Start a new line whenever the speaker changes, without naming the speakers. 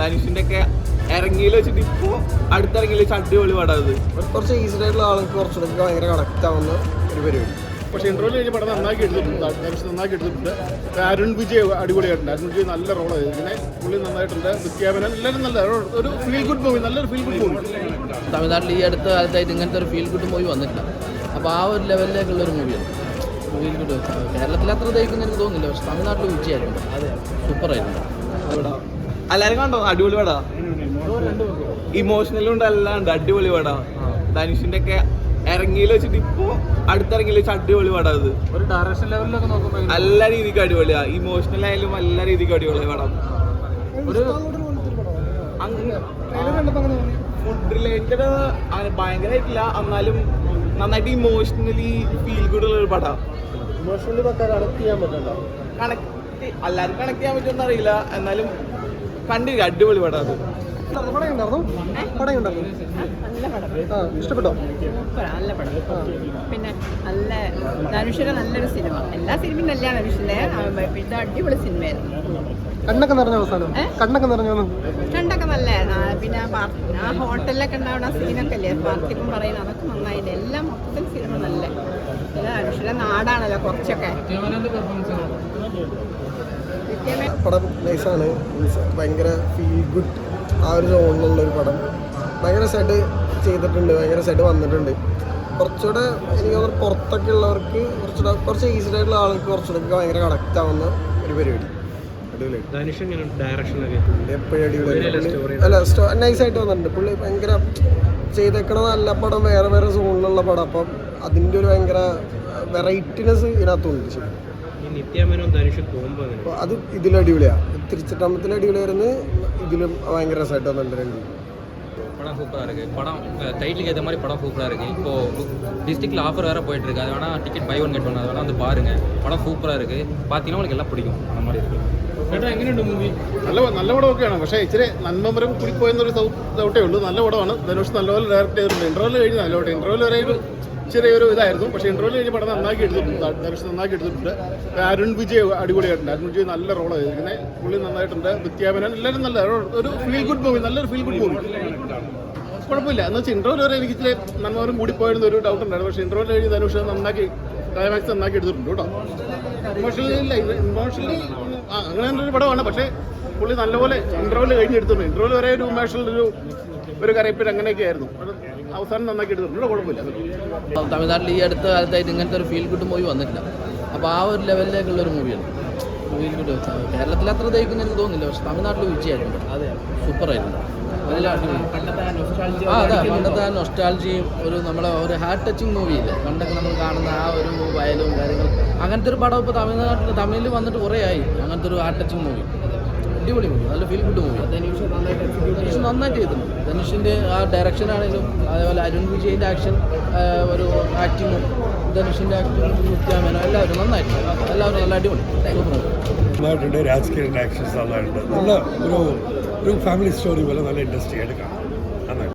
ധനുഷിന്റെ ഒക്കെ ഇറങ്ങിയിൽ വെച്ചിട്ട് ഇപ്പൊ അടുത്തിറങ്ങിയിൽ വെച്ച് അടിപൊളി പടം അത്.
കുറച്ച് ഈസി ആയിട്ടുള്ള ആൾക്ക് കുറച്ചുകൂടെ ഭയങ്കര കണക്ട് ആവുന്ന ഒരു പരിപാടി.
പക്ഷേ ഇന്റർവ്യൂ കഴിഞ്ഞ പടം നന്നാക്കി എടുത്തിട്ടുണ്ട്, ധനുഷ് നന്നാക്കി എടുത്തിട്ടുണ്ട്. അരുൺ വിജയ് അടിപൊളിയായിട്ടുണ്ട്. അരുൺ വിജയ് നല്ല റോളാണ്. ഇങ്ങനെ പുള്ളി നന്നായിട്ടുണ്ട്. വിദ്യാപനം എല്ലാവരും നല്ല ഒരു ഫീൽ ഗുഡ് മൂവി, നല്ലൊരു ഫീൽ ഗുഡ് മൂവി.
തമിഴ്നാട്ടിൽ ഈ അടുത്ത കാലത്തായിട്ട് ഇങ്ങനത്തെ ഒരു ഫീൽ ഗുഡ് മൂവി വന്നിട്ടില്ല. അപ്പോൾ ആ ഒരു ലെവലിലേക്കുള്ളൊരു മൂവിയാണ് ഫീൽ ഗുഡ്. കേരളത്തിൽ അത്ര ദഹിക്കുന്ന എനിക്ക് തോന്നുന്നില്ല, പക്ഷെ തമിഴ്നാട്ടിൽ വിജയമായിട്ടുണ്ട്. അതെ, സൂപ്പറായിട്ടുണ്ട്.
എല്ലാവരും കണ്ടോ? അടിപൊളി പടാ. ഇമോഷണലും ഉണ്ട്, എല്ലാം ഉണ്ട്. അടിപൊളി പടാ. ധനുഷിന്റെ ഒക്കെ ഇറങ്ങിയിൽ വെച്ചിട്ട് ഇപ്പൊ അടുത്തിറങ്ങിയിൽ വെച്ച് അടിപൊളി പടം അത്.
ഒരു ഡയറക്ഷൻ ലെവലിലൊക്കെ നോക്കുമ്പോൾ
എല്ലാ രീതിക്ക് അടിപൊളിയാ. ഇമോഷണൽ ആയാലും എല്ലാ രീതിക്കും അടിപൊളി പടം. ഒരു ഫുഡ് റിലേറ്റഡ് ഭയങ്കരമായിട്ടില്ല, എന്നാലും നന്നായിട്ട് ഇമോഷണലി ഫീൽ ഗുഡ് ഉള്ള ഒരു പടം.
ഇമോഷണലി കണക്ട് ചെയ്യാൻ പറ്റണ്ടോ?
കണക്ട് എല്ലാവരും കണക്ട് ചെയ്യാൻ പറ്റുമെന്ന് അറിയില്ല, എന്നാലും കണ്ടിരിക്കുക. അടിപൊളി പടം അത്.
ഇഷ്ടപ്പെട്ടോ?
നല്ല പടം. പിന്നെ നല്ല ധനുഷിന്റെ നല്ലൊരു സിനിമ. എല്ലാ സിനിമയും നല്ല ധനുഷിന്റെ. ഇത് അടിപൊളി സിനിമയായിരുന്നു.
കണ്ണൊക്കെ നിറഞ്ഞ അവസാനം കണ്ണൊക്കെ നിറഞ്ഞു.
കണ്ടൊക്കെ നല്ല. പിന്നെ ആ ഹോട്ടലിലൊക്കെ ഉണ്ടാവുന്ന സീനൊക്കെ അല്ലേ പാർത്തിക്കും പറയുന്നത്, അതൊക്കെ നന്നായില്ല. എല്ലാം മൊത്തം സിനിമ നല്ല. ധനുഷിന്റെ നാടാണല്ലോ കുറച്ചൊക്കെ.
പടം നൈസാണ്. ഭയങ്കര ഫീൽ ഗുഡ് ആ ഒരു സോണിലുള്ളൊരു പടം. ഭയങ്കര സെറ്റ് ചെയ്തിട്ടുണ്ട്, ഭയങ്കര സെറ്റ് വന്നിട്ടുണ്ട്. കുറച്ചുകൂടെ എനിക്ക് തോന്നുന്നു പുറത്തൊക്കെ ഉള്ളവർക്ക് കുറച്ച് ഈസി ആയിട്ടുള്ള ആൾക്ക് കുറച്ചുകൂടെ ഭയങ്കര കണക്ട് ആവുന്ന ഒരു പരിപാടി. എപ്പോഴും അടിപൊളി. അല്ല, നൈസായിട്ട് വന്നിട്ടുണ്ട്. പുള്ളി ഭയങ്കര ചെയ്തേക്കണ നല്ല പടം, വേറെ വേറെ സോണിലുള്ള പടം. അപ്പം അതിൻ്റെ ഒരു ഭയങ്കര വെറൈറ്റിനെസ് ഇതിനകത്തുണ്ട്. ശരി, അത് ഇതിലും അടിപൊളിയാണ്. തിരിച്ചിട്ടമ്പത്തിൽ അടിപൊളിയായിരുന്നു. ഇതിലും ഭയങ്കര രസമായിട്ട് വന്നിട്ടുണ്ട് രണ്ട്.
படம் சூப்பராக இருக்குது. படம் டைட்டிலுக்கு ஏற்ற மாதிரி படம் சூப்பராக இருக்குது. இப்போது டிஸ்ட்ரிக்டில் ஆஃபர் வேறு போயிட்டுருக்கு. அது வேணால் ticket buy one get one, அது வேணால் வந்து பாருங்கள். படம் சூப்பராக இருக்குது. பார்த்தீங்கன்னா உங்களுக்கு എല്ലാം പിടിക്കും. அந்த மாதிரி இருக்குது.
ചേട്ടാ എങ്ങനെയുണ്ട് മൂവി? നല്ല പടമൊക്കെയാണ്. പക്ഷേ ഇച്ചിരി നന്മമരം കൂടിപ്പോയെന്നൊരു ഡൗട്ടേ ഉള്ളൂ. നല്ല പടമാണ്. ധനുഷ് നല്ലപോലെ ഡയറക്റ്റ് ചെയ്തിട്ടുണ്ട്. ഇന്റർവ്യൂ കഴിഞ്ഞ് നല്ലപോലെ. ഇന്റർവ്യൂ വരെ ഒരു ചെറിയൊരു ഇതായിരുന്നു. പക്ഷേ ഇന്റർവ്യൂ കഴിഞ്ഞ പടം നന്നാക്കി എടുത്തിട്ടുണ്ട്. ധനുഷ് നന്നാക്കി എടുത്തിട്ടുണ്ട്. അരുൺ വിജയ് അടിപൊളിയായിട്ടുണ്ട്. അരുൺ വിജയ് നല്ല റോളാണ്. ഇങ്ങനെ പുള്ളി നന്നായിട്ടുണ്ട്. വിദ്യാപനം എല്ലാവരും നല്ല ഒരു ഫീൽ ഗുഡ് മൂവി, നല്ലൊരു ഫീൽ ഗുഡ് മൂവി. കുഴപ്പമില്ല. എന്ന് വെച്ചാൽ ഇന്റർവ്യൂ വരെ എനിക്ക് ഇച്ചിരി നന്മവരും കൂടിപ്പോയെന്ന് ഒരു ഡൗട്ട് ഉണ്ടായിരുന്നു. പക്ഷേ ഇന്റർവ്യൂ കഴിഞ്ഞ് ധനുഷ് നന്നാക്കി ക്ലൈമാക്സ് നന്നാക്കി എടുത്തിട്ടുണ്ട് കേട്ടോ. ഇമോഷണലി അങ്ങനെ ഒരു പടമാണ്. പക്ഷേ പുള്ളി നല്ലപോലെ ഇന്റർവ്യൂ കഴിഞ്ഞ് എടുത്തിട്ടുണ്ട്. ഇന്റർവ്യൂ വരെ ഒരു ഇമോഷണൽ ഒരു കരയിപ്പിൽ അങ്ങനെയൊക്കെ ആയിരുന്നു. അവസാനം നന്നാക്കി എടുത്തിട്ടുണ്ട്. കുഴപ്പമില്ല.
തമിഴ്നാട്ടിൽ ഈ അടുത്ത കാലത്തായിട്ട് ഇങ്ങനത്തെ ഒരു ഫീൽ ഗുഡ് മൂവി വന്നിട്ടില്ല. അപ്പോൾ ആ ഒരു ലെവലിലേക്കുള്ളൊരു മൂവിയാണ് ഫീൽ ഗുഡ്. കേരളത്തിൽ അത്ര ദഹിക്കുന്ന എനിക്ക് തോന്നുന്നില്ല, പക്ഷെ തമിഴ്നാട്ടിൽ വിജയമായിട്ടുണ്ട്. അതെ, സൂപ്പറായിട്ടുണ്ട്. അതിൽ അടിപൊളി. അതെ, പണ്ടത്തെ ആ നൊസ്റ്റാൾജിയും ഒരു നമ്മളെ ഒരു ഹാർട്ട് ടച്ചിങ് മൂവിയില്ലേ പണ്ടൊക്കെ നമ്മൾ കാണുന്ന ആ ഒരു വയലും കാര്യങ്ങളും. അങ്ങനത്തെ ഒരു പടം ഇപ്പോൾ തമിഴിൽ വന്നിട്ട് കുറേ ആയി. അങ്ങനത്തെ ഒരു ഹാർട്ട് ടച്ചിങ് മൂവി, അടിപൊളി മൂവി, നല്ല ഫീൽ ഗുഡ് മൂവി. ധനുഷ് നന്നായിട്ട് ചെയ്തിട്ടുണ്ട്. ധനുഷിൻ്റെ ആ ഡയറക്ഷൻ ആണെങ്കിലും അതേപോലെ അരുൺ വിജയിൻ്റെ ആക്ഷൻ, ഒരു ആക്ടിങ്ങും ധനുഷിൻ്റെ ആക്ടിങ്, നിത്യാമേനോ എല്ലാവരും നന്നായിട്ട്, എല്ലാവരും നല്ല അടിപൊളി
നന്നായിട്ടുണ്ട്. രാജകീയ ആക്ഷൻസ് നന്നായിട്ടുണ്ട്. നല്ല ഒരു ഫാമിലി സ്റ്റോറി പോലെ നല്ല ഇൻട്രസ്റ്റിംഗ് ആയിട്ട് കാണാം.